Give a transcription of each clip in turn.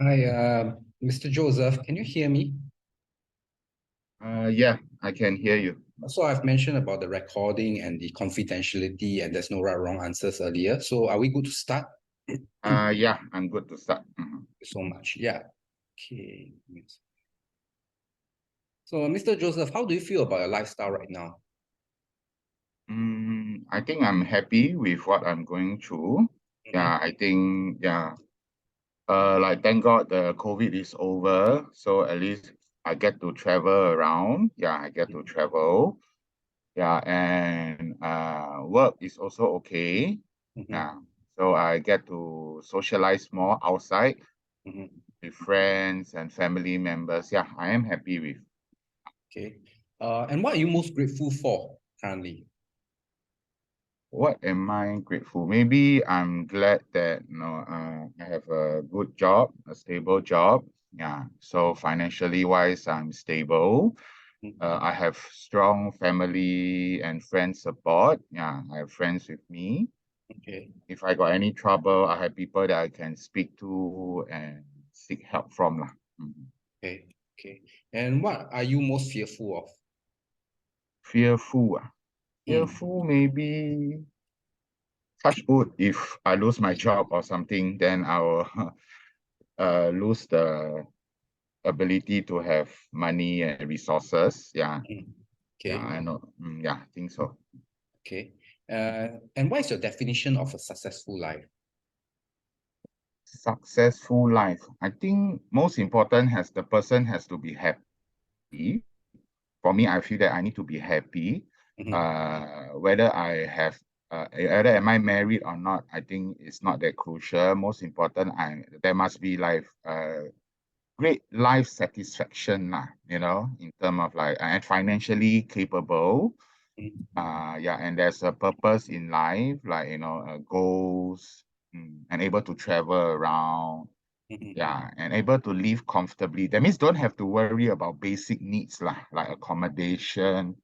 Hi, Mr. Joseph, can you hear me? Yeah, I can hear you. So I've mentioned about the recording and the confidentiality, and there's no right or wrong answers earlier. So are we good to start? Thank Yeah, I'm good to start. Mhm. you so much. Yeah. Okay. Yes. So, Mr. Joseph, how do you feel about your lifestyle right now? I think I'm happy with what I'm going through. Mhm. Yeah, I think, yeah, like thank God the COVID is over. So at least I get to travel around. Yeah, I get to travel. Yeah, and work is also okay. Mhm. Yeah, so I get to socialize more outside Mhm. with friends and family members. Yeah, I am happy with. Okay. And what are you most grateful for currently? What am I grateful? Maybe I'm glad that I have a good job, a stable job. Yeah. So financially wise, I'm stable. Mhm. I have strong family and friend support. Yeah, I have friends with me. Okay. If I got any trouble, I have people that I can speak to and seek help from lah. Okay. Okay. And what are you most fearful of? Fearful, ah. Mm. Fearful maybe touch wood. If I lose my job or something, then I will lose the ability to have money and resources. Yeah, Mm. yeah, Okay. I know. Yeah, I think so. Okay. And what is your definition of a successful life? Successful life. I think most important has the person has to be happy. For me, I feel that I need to be happy. Mhm. Whether I have whether am I married or not, I think it's not that crucial. Most important, there must be great life satisfaction lah, in terms of like and financially capable. Mhm. Yeah, and there's a purpose in life, like goals, and able to travel around. Mhm. Yeah, and able to live comfortably. That means don't have to worry about basic needs lah, like accommodation,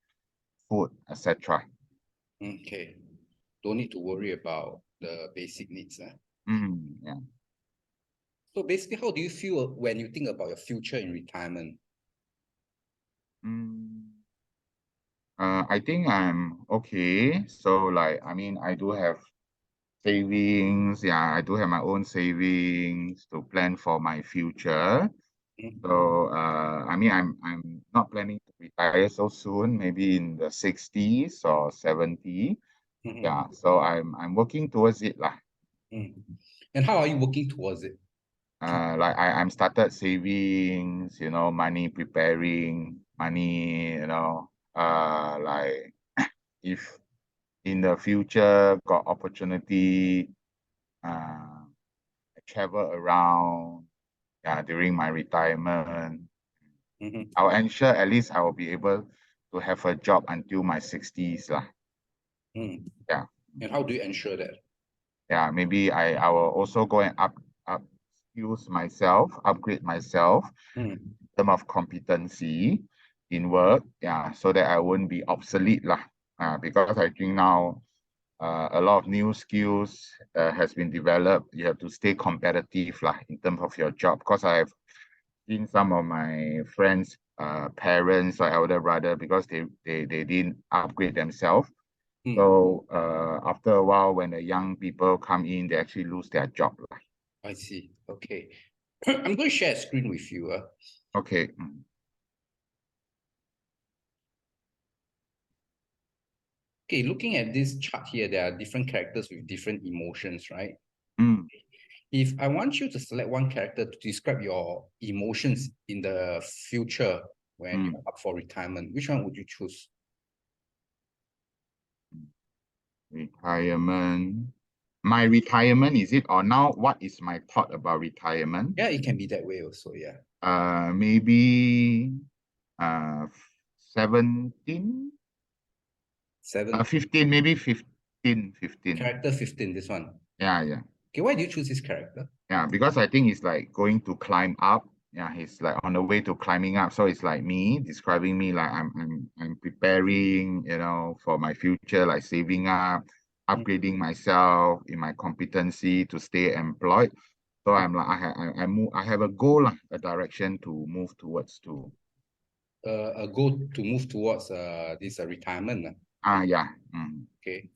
food, etc. Okay. Don't need to worry about the basic needs. Yeah. So basically, how do you feel when you think about your future in retirement? Mm, I think I'm okay. So like, I mean, I do have savings. Yeah, I do have my own savings to plan for my future. Mhm. So I mean, I'm not planning to retire so soon, maybe in the 60s or 70. Mhm. Yeah, so I'm working towards it lah. Mhm. And how are you working towards it? Like I'm started savings, money preparing, money, like if in the future got opportunity, travel around, yeah, during my retirement, Mhm. I'll ensure at least I will be able to have a job until my 60s lah. Mhm. Yeah. And how do you ensure that? Yeah, maybe I will also go and up skills myself, upgrade myself Mhm. in terms of competency in work, yeah, so that I won't be obsolete lah. Because I think now a lot of new skills has been developed. You have to stay competitive lah in terms of your job. Because I have seen some of my friends, parents or elder brother, because they didn't upgrade themselves. Mhm. So after a while, when the young people come in, they actually lose their job lah. I see. Okay. I'm going to share a screen with you. Okay. Okay, looking at this chart here, there are different characters with different emotions, right? Mm, If I want you to select one character to describe your emotions in the future when mm. you're up for retirement, which one would you choose? Retirement. My retirement, is it? Or now, what is my thought about retirement? Yeah, it can be that way also. Yeah. Maybe uh 17, Seven, 15, maybe 15, 15. character 15, this one. Yeah, yeah. Okay, why do you choose this character? Yeah, because I think it's like going to climb up. Yeah, he's like on the way to climbing up. So it's like me describing me like I'm preparing, for my future, like saving up, Mm. upgrading myself in my competency to stay employed. So I'm like, I have a goal, lah, a direction to move towards to. A goal to move towards this retirement. Yeah. Okay.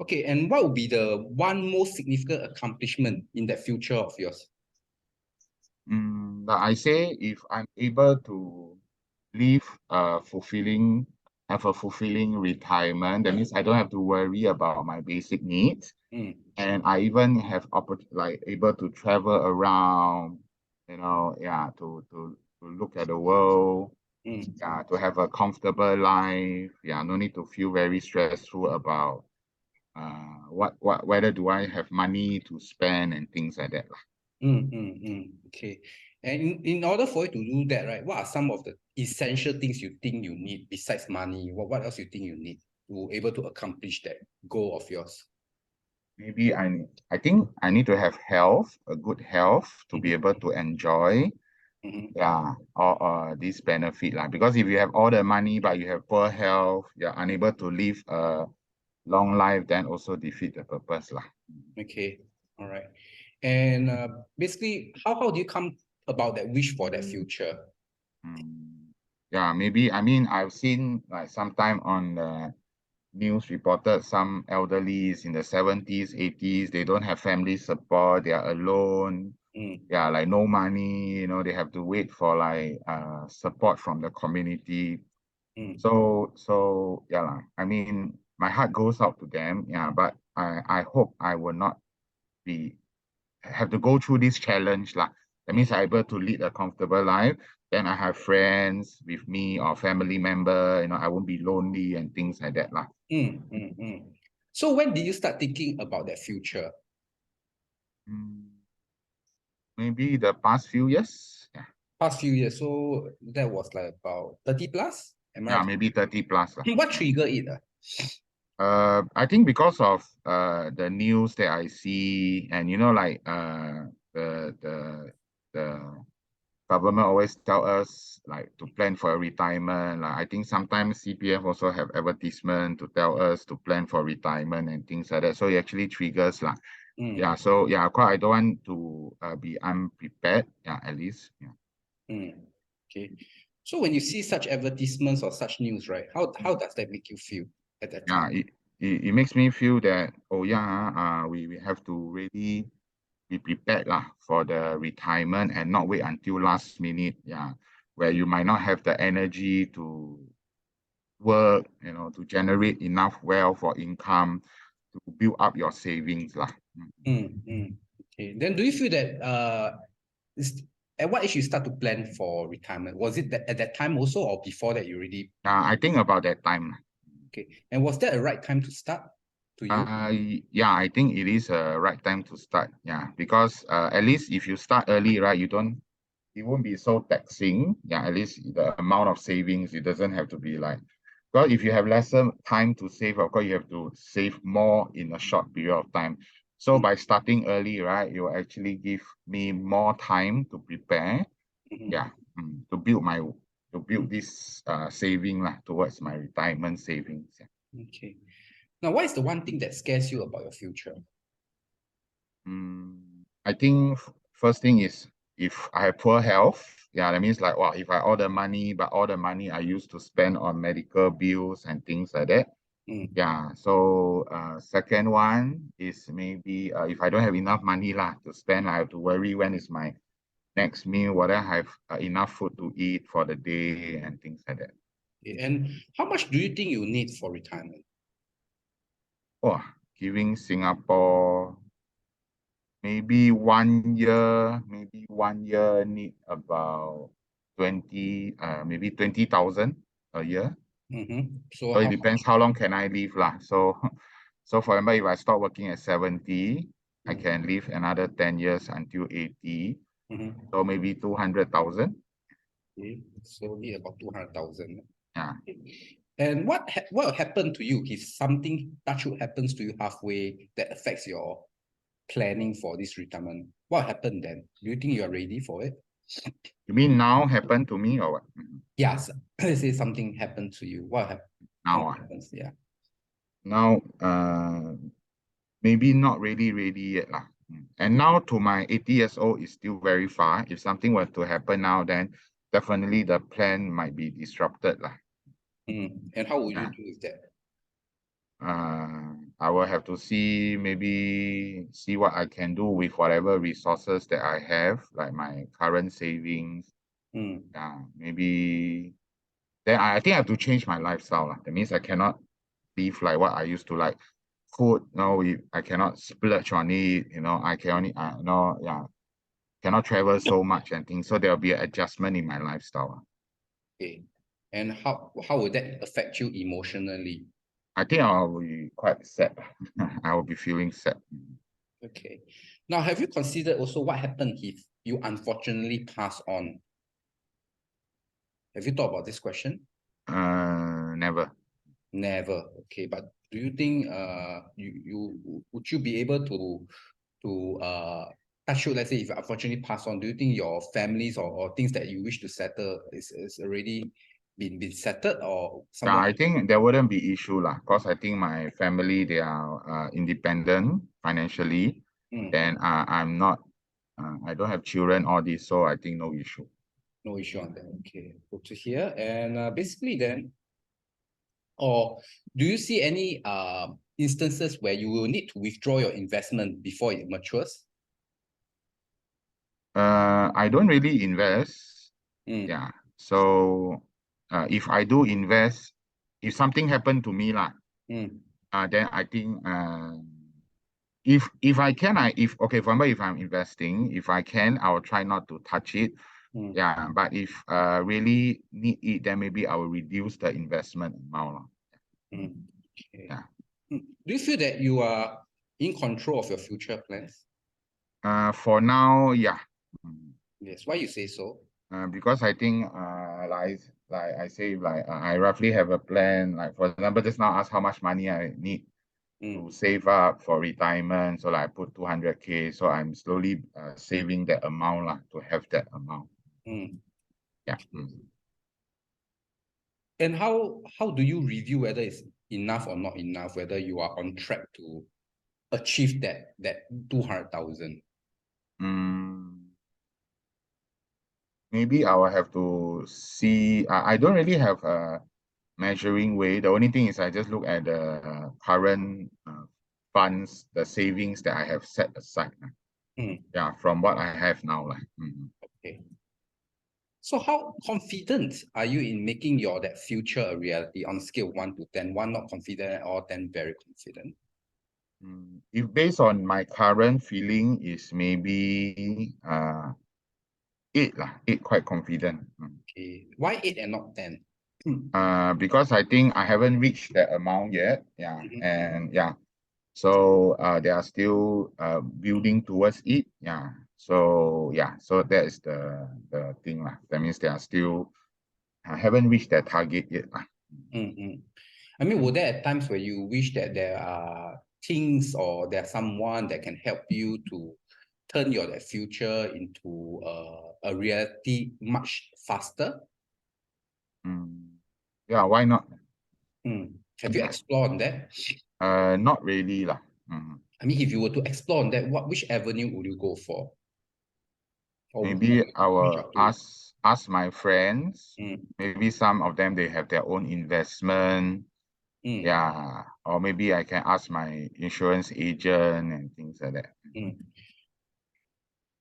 Okay, and what would be the one most significant accomplishment in the future of yours? Like I say, if I'm able to live have a fulfilling retirement, that means I don't have to worry about my basic needs. And I even have able to travel around, to look at the world, to have a comfortable life. No need to feel very stressful about whether do I have money to spend and things like that. Okay. And in order for you to do that, right, what are some of the essential things you think you need besides money? What else you think you need to able to accomplish that goal of yours? Maybe I think I need to have a good health to be able to enjoy all this benefit. Because if you have all the money but you have poor health, you're unable to live a long life, then also defeat the purpose. Okay. All right. And basically, how do you come about that wish for that future? Maybe, I've seen like sometime on the news reported some elderlies in the 70s, 80s, they don't have family support, they are alone. Like no money, they have to wait for like support from the community. So my heart goes out to them, but I hope I will not have to go through this challenge. That means I'm able to lead a comfortable life. Then I have friends with me or family member, I won't be lonely and things like that. So when did you start thinking about that future? Maybe the past few years. Past few years. So that was like about 30 plus? Am I right? Maybe 30 plus. What triggered it? I think because of the news that I see, and like the government always tell us like to plan for a retirement. I think sometimes CPF also have advertisement to tell us to plan for retirement and things like that. So it actually triggers quite I don't want to be unprepared. At least. Okay. So when you see such advertisements or such news, right? How does that make you feel at that time? It makes me feel that we have to really be prepared for the retirement and not wait until last minute, where you might not have the energy to work, to generate enough wealth or income to build up your savings. Okay. Then do you feel that at what age you start to plan for retirement? Was it at that time also, or before that you already? I think about that time. Okay. And was that a right time to start to you? I think it is a right time to start. Because at least if you start early, right, it won't be so taxing. At least the amount of savings, it doesn't have to be like, because if you have lesser time to save, of course, you have to save more in a short period of time. So by starting early, right, it will actually give me more time to prepare. To build this saving towards my retirement savings. Okay. Now, what is the one thing that scares you about your future? I think first thing is if I have poor health, that means like, wow, if I all the money, but all the money I used to spend on medical bills and things like that. So second one is maybe if I don't have enough money to spend, I have to worry when is my next meal, whether I have enough food to eat for the day and things like that. Okay. And how much do you think you need for retirement? Giving Singapore maybe 1 year, need about 20, maybe 20,000 a year. So it depends how long can I live So for example, if I start working at 70, I can live another 10 years until 80. So maybe 200,000. Okay, so need about 200,000. Yeah. And what will happen to you if something touch wood happens to you halfway that affects your planning for this retirement? What happened then? Do you think you are ready for it? You mean now happen to me or what? Yes. Let's say something happened to you. What happens? Yeah. Now, maybe not really yet. And now to my 80 years old is still very far. If something were to happen now, then definitely the plan might be disrupted lah. And how will you Yeah. do with that? I will have to maybe see what I can do with whatever resources that I have, like my current savings. Yeah, maybe then I think I have to change my lifestyle. That means I cannot live like what I used to like. Food, no, I cannot splurge on it. I can only, cannot travel so much and things. So there'll be an adjustment in my lifestyle. Okay. And how would that affect you emotionally? I think I'll be quite sad. I will be feeling sad. Okay. Now, have you considered also what happened if you unfortunately pass on? Have you thought about this question? Never. Never. Okay. But do you think would you be able to touch wood, let's say if you unfortunately pass on, do you think your families or things that you wish to settle is already been settled or Yeah, someone? I think there wouldn't be issue lah, because I think my family, they are independent financially. Then I'm not, I don't have children, all this, so I think no issue. No issue on that. Okay, good to hear. And basically then, or do you see any instances where you will need to withdraw your investment before it matures? I don't really invest. Yeah. So if I do invest, if something happened to me lah, then I think if I can, okay, for example, if I'm investing, if I can, I will try not to touch it. Yeah, but if really need it, then maybe I will reduce the investment amount. Okay. Yeah. Do you feel that you are in control of your future plans? For now, yeah. Yes. Why you say so? Because I think like I say, like I roughly have a plan. Like for example, just now ask how much money I need to save up for retirement. So like I put 200K. So I'm slowly saving that amount lah, to have that amount. Yeah. And how do you review whether it's enough or not enough, whether you are on track to achieve that 200,000? Maybe I will have to see. I don't really have a measuring way. The only thing is I just look at the current funds, the savings that I have set aside. Yeah, from what I have now. Okay. So how confident are you in making that future a reality on a scale of 1 to 10? 1 not confident or 10 very confident? If based on my current feeling is maybe 8 lah. 8 quite confident. Okay. Why 8 and not 10? Because I think I haven't reached that amount yet. Yeah. And yeah. So they are still building towards it. Yeah. So yeah. So that is the thing lah. That means they are still haven't reached their target yet. I mean, were there times where you wish that there are things or there's someone that can help you to turn your future into a reality much faster? Yeah, why not? Have you explored on that? Not really lah. I mean, if you were to explore on that, which avenue would you go for? Maybe I will ask my friends. Maybe some of them, they have their own investment. Yeah. Or maybe I can ask my insurance agent and things like that.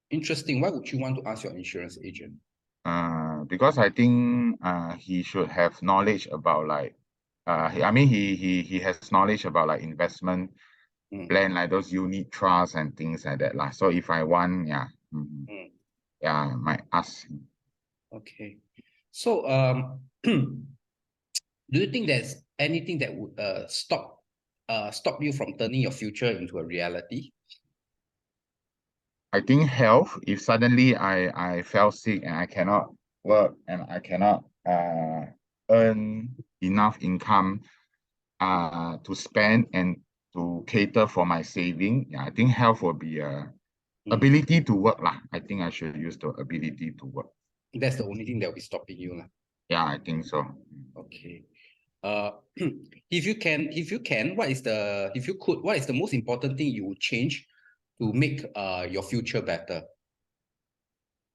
Interesting. Why would you want to ask your insurance agent? Because I think he should have knowledge about like I mean he has knowledge about like investment plan, like those unit trusts and things like that lah. So if I want, yeah. Yeah, I might ask him. Okay. So do you think there's anything that would stop you from turning your future into a reality? I think health. If suddenly I fell sick and I cannot work and I cannot earn enough income to spend and to cater for my saving, yeah, I think health will be ability to work lah. I think I should use the ability to work. That's the only thing that will be stopping you lah. Yeah, I think so. Okay. If you could, what is the most important thing you would change to make your future better?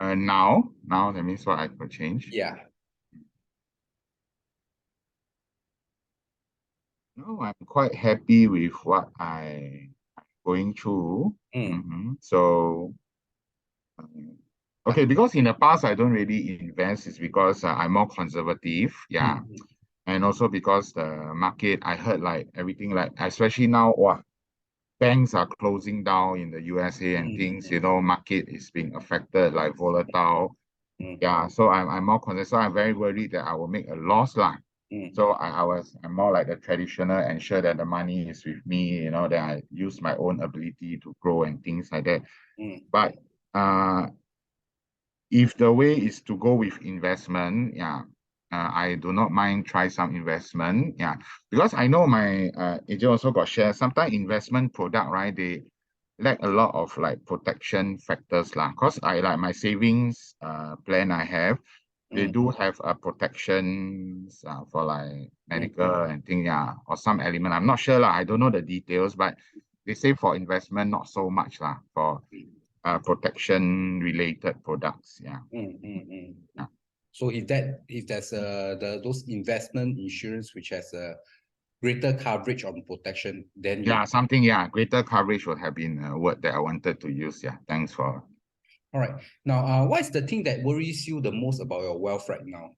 Now that means what I could change. Yeah. No, I'm quite happy with what I'm going through. So, okay, because in the past I don't really invest, is because I'm more conservative. Yeah. And also because the market, I heard like everything, like especially now, banks are closing down in the USA and things, market is being affected, like volatile. Yeah, so I'm more concerned. So I'm very worried that I will make a loss lah. So I'm more like the traditional, ensure that the money is with me, that I use my own ability to grow and things like that. But if the way is to go with investment, I do not mind try some investment. Yeah, because I know my agent also got share. Sometimes investment product, right? They lack a lot of like protection factors lah. Cause I like my savings plan I have, they do have a protections for like medical and thing, or some element. I'm not sure lah. I don't know the details, but they say for investment not so much lah for protection related products. Yeah. So if there's those investment insurance which has a greater coverage on protection, then greater coverage would have been a word that I wanted to use. Yeah, thanks for. All right. Now, what is the thing that worries you the most about your wealth right now?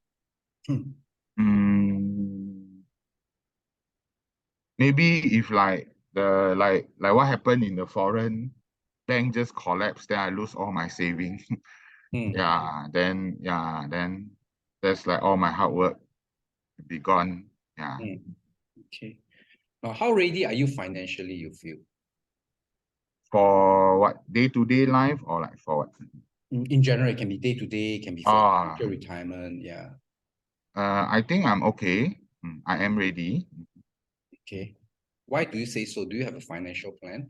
Maybe if like what happened in the foreign bank just collapsed, then I lose all my savings. Then that's like all my hard work be gone. Yeah. Okay. Now, how ready are you financially, you feel? For what, day-to-day life, or like for what? In general, it can be day-to-day, can be for future retirement. Yeah. I think I'm okay. I am ready. Okay. Why do you say so? Do you have a financial plan?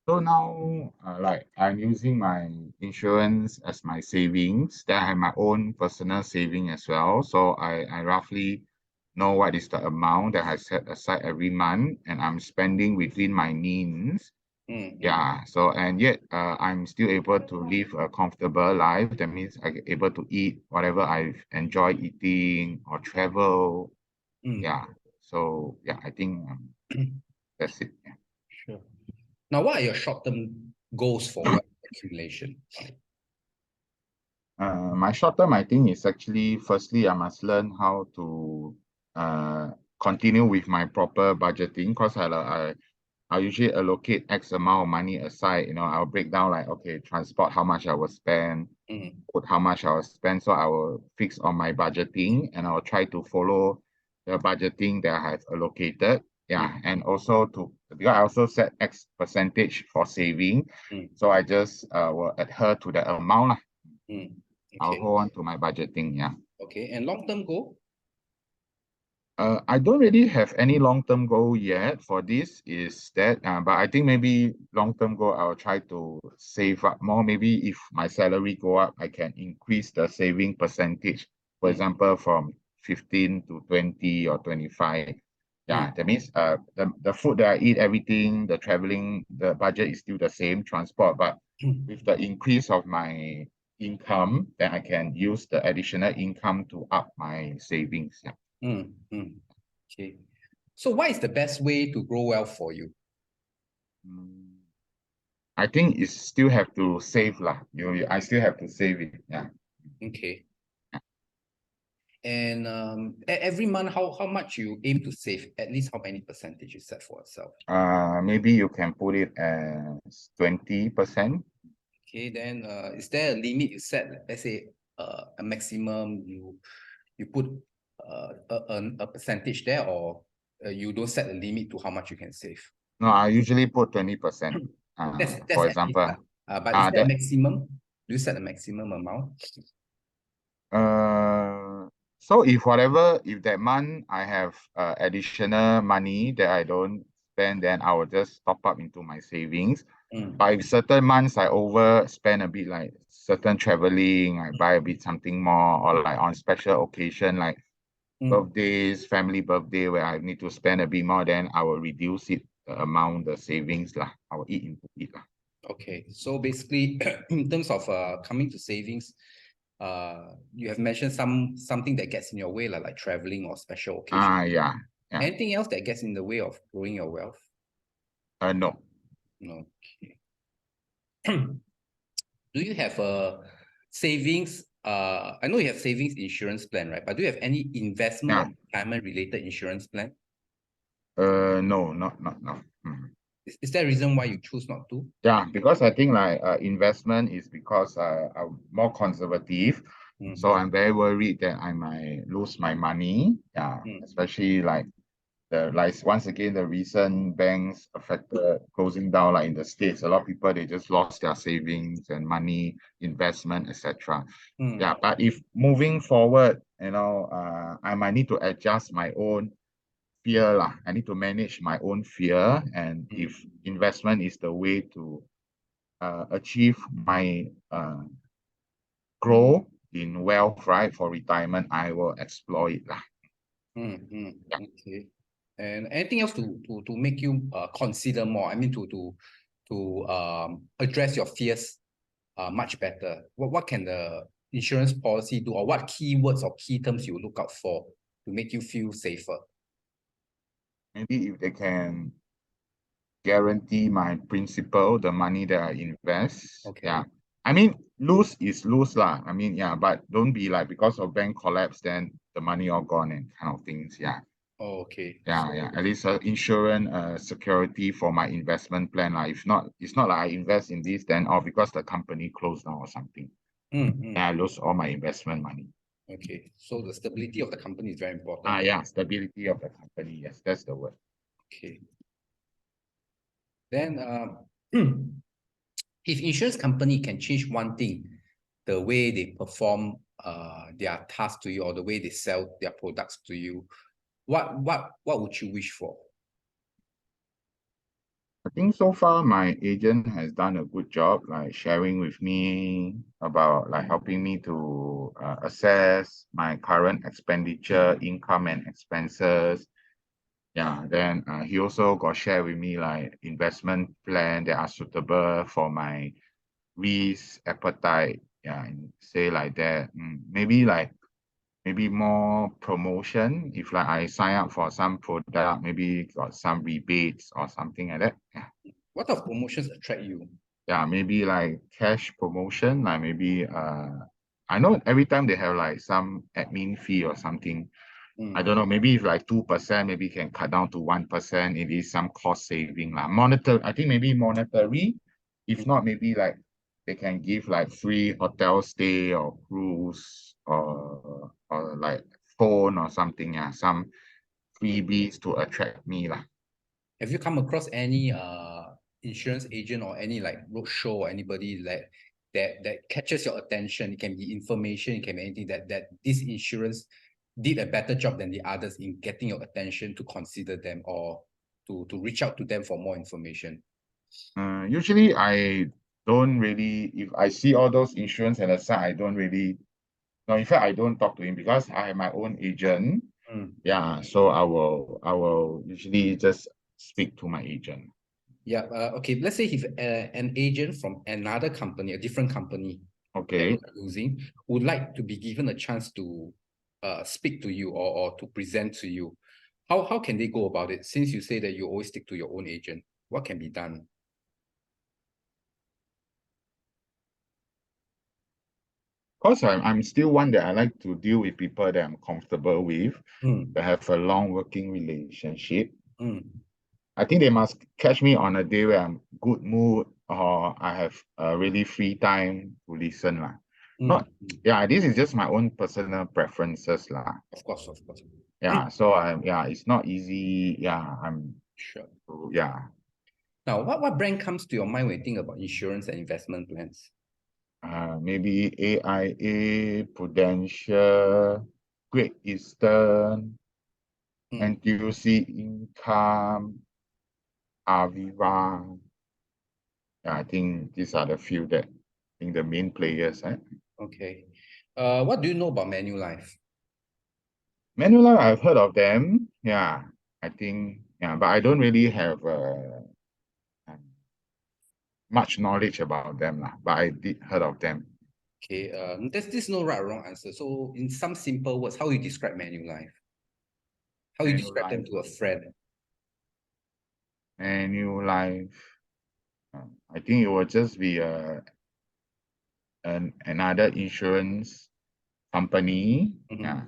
So now, like I'm using my insurance as my savings. Then I have my own personal saving as well. So I roughly know what is the amount that I set aside every month, and I'm spending within my means. Yeah. So and yet, I'm still able to live a comfortable life. That means I'm able to eat whatever I enjoy eating or travel. Yeah. So yeah, I think that's it. Yeah. Sure. Now, what are your short-term goals for wealth accumulation? My short term, I think, is actually, firstly, I must learn how to continue with my proper budgeting, because I usually allocate X amount of money aside. I'll break down like, okay, transport, how much I will spend, food, how much I will spend. So I will fix on my budgeting, and I will try to follow the budgeting that I have allocated. Yeah, and also because I also set X percentage for saving. So I just will adhere to the amount lah. Okay. I'll hold on to my budgeting. Yeah. Okay. And long-term goal? I don't really have any long-term goal yet for this, is that, but I think maybe long-term goal, I'll try to save up more. Maybe if my salary go up, I can increase the saving percentage, for example, from 15 to 20 or 25. Yeah, that means the food that I eat, everything, the traveling, the budget is still the same, transport, but with the increase of my income, then I can use the additional income to up my savings. Yeah. Okay. So what is the best way to grow wealth for you? I think you still have to save lah. I still have to save it. Yeah. Okay. And every month, how much you aim to save? At least how many percentage you set for yourself? Maybe you can put it as 20%. Okay, then is there a limit you set? Let's say a maximum you put a percentage there, or you don't set a limit to how much you can save? No, I usually put 20%. That's for example. but is there a maximum? Do you set a maximum amount? So if that month I have additional money that I don't spend, then I will just top up into my savings. But if certain months I overspend a bit, like certain traveling, I buy a bit something more, or like on special occasion, like birthdays, family birthday, where I need to spend a bit more, then I will reduce it the amount, the savings lah. I will eat into it lah. Okay, so basically, in terms of coming to savings, you have mentioned something that gets in your way, like traveling or special occasion. Yeah. Anything else that gets in the way of growing your wealth? No. Okay. Do you have a savings? I know you have savings insurance plan, right? But do you have any investment or retirement related insurance plan? No, not no. Is there a reason why you choose not to? Yeah, because I think like investment is because I'm more conservative. So I'm very worried that I might lose my money. Yeah, especially like once again the recent banks affected closing down, like in the States, a lot of people they just lost their savings and money, investment, etc. Yeah, but if moving forward, I might need to adjust my own fear lah. I need to manage my own fear, and if investment is the way to achieve my grow in wealth, right, for retirement, I will explore it lah. Yeah. Okay. And anything else to make you consider more? I mean, to address your fears much better. What can the insurance policy do, or what keywords or key terms you look out for to make you feel safer? Maybe if they can guarantee my principal, the money that I invest. Okay. Yeah. I mean, lose is lose lah. I mean, yeah, but don't be like because of bank collapse, then the money all gone and kind of things. Yeah. Oh, okay. Yeah. At least insurance security for my investment plan. If not, it's not like I invest in this, then because the company closed down or something. And I lose all my investment money. Okay. So the stability of the company is very important. Yeah, stability of the company. Yes, that's the word. Okay. Then if insurance company can change one thing, the way they perform their task to you, or the way they sell their products to you, what would you wish for? I think so far my agent has done a good job, like sharing with me about like helping me to assess my current expenditure, income and expenses. Yeah, then he also got share with me like investment plan that are suitable for my risk appetite. Yeah, and say like that. Maybe more promotion. If like I sign up for some product, maybe got some rebates or something like that. Yeah. What type of promotions attract you? Yeah, maybe like cash promotion, like maybe I know every time they have like some admin fee or something. I don't know, maybe if like 2%, maybe can cut down to 1%. It is some cost saving. I think maybe monetary. If not, maybe like they can give like free hotel stay or cruise or like phone or something. Yeah, some freebies to attract me lah. Have you come across any insurance agent or any like roadshow or anybody that catches your attention? It can be information, it can be anything that this insurance did a better job than the others in getting your attention to consider them, or to reach out to them for more information? Usually I don't really, if I see all those insurance and aside, I don't really, no, in fact, I don't talk to him because I have my own agent. Yeah, so I will usually just speak to my agent. Yeah. Okay. Let's say if an agent from another company, a different company, okay, using, would like to be given a chance to speak to you, or to present to you, how can they go about it? Since you say that you always stick to your own agent, what can be done? Because I'm still one that I like to deal with people that I'm comfortable with, that have a long working relationship. I think they must catch me on a day where I'm good mood, or I have really free time to listen lah. Yeah, this is just my own personal preferences lah. Of course. Yeah, so it's not easy. Yeah, I'm sure. Yeah. Now, what brand comes to your mind when you think about insurance and investment plans? Maybe AIA, Prudential, Great Eastern, NTUC Income, Aviva. Yeah, I think these are the few that I think the main players. Okay. What do you know about Manulife? Manulife, I've heard of them. Yeah, I think Yeah, but I don't really have much knowledge about them lah. But I did heard of them. Okay, there's no right or wrong answer. So in some simple words, how you describe Manulife? How you describe them to a friend? Manulife, I think it will just be another insurance company. Yeah,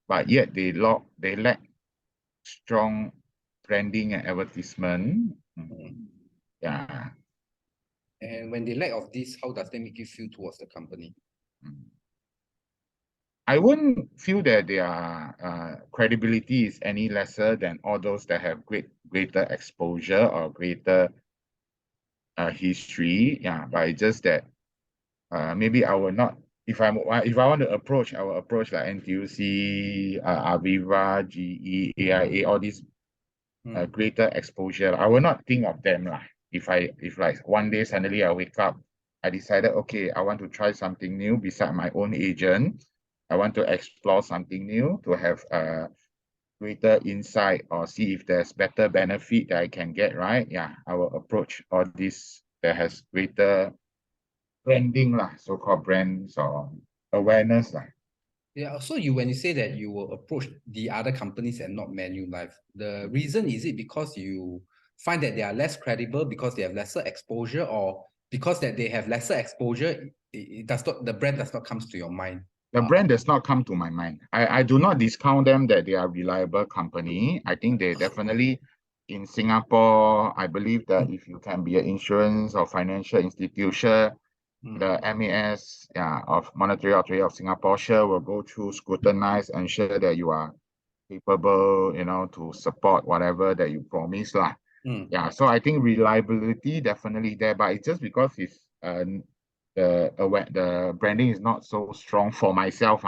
but yet they lack strong branding and advertisement. Yeah. And when they lack of this, how does that make you feel towards the company? I wouldn't feel that their credibility is any lesser than all those that have greater exposure or greater history. Yeah, but it's just that maybe I will not. If I want to approach, I will approach like NTUC, Aviva, GE, AIA, all these greater exposure. I will not think of them lah. If like one day suddenly I wake up, I decided, okay, I want to try something new beside my own agent. I want to explore something new to have greater insight or see if there's better benefit that I can get, right? Yeah, I will approach all this that has greater branding lah, so-called brands or awareness lah. Yeah, so when you say that you will approach the other companies and not Manulife, the reason is it because you find that they are less credible because they have lesser exposure, or because that they have lesser exposure, it does not, the brand does not come to your mind? The brand does not come to my mind. I do not discount them that they are reliable company. I think they definitely in Singapore, I believe that if you can be an insurance or financial institution, the MAS of Monetary Authority of Singapore sure will go through, scrutinize, ensure that you are capable, to support whatever that you promise lah. Yeah, so I think reliability definitely there, but it's just because it's the branding is not so strong for myself,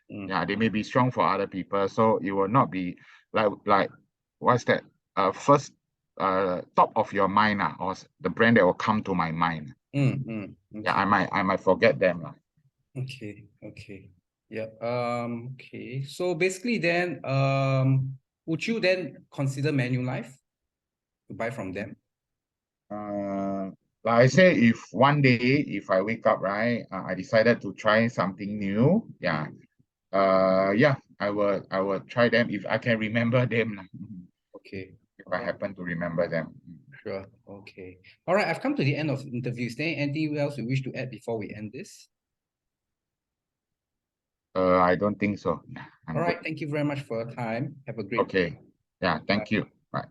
yeah, they may be strong for other people, so it will not be like what's that first top of your mind or the brand that will come to my mind. Okay. Yeah, I might forget them. Okay. Yeah. Okay. So basically then, would you then consider Manulife to buy from them? Like I say, if one day, if I wake up, right, I decided to try something new, yeah, I will try them if I can remember them. Okay. If I happen to remember them. Sure. Okay. All right. I've come to the end of the interview. Is there anything else you wish to add before we end this? I don't think so. All right. Thank you very much for your time. Have a great day. Okay. Yeah. Thank you. Bye.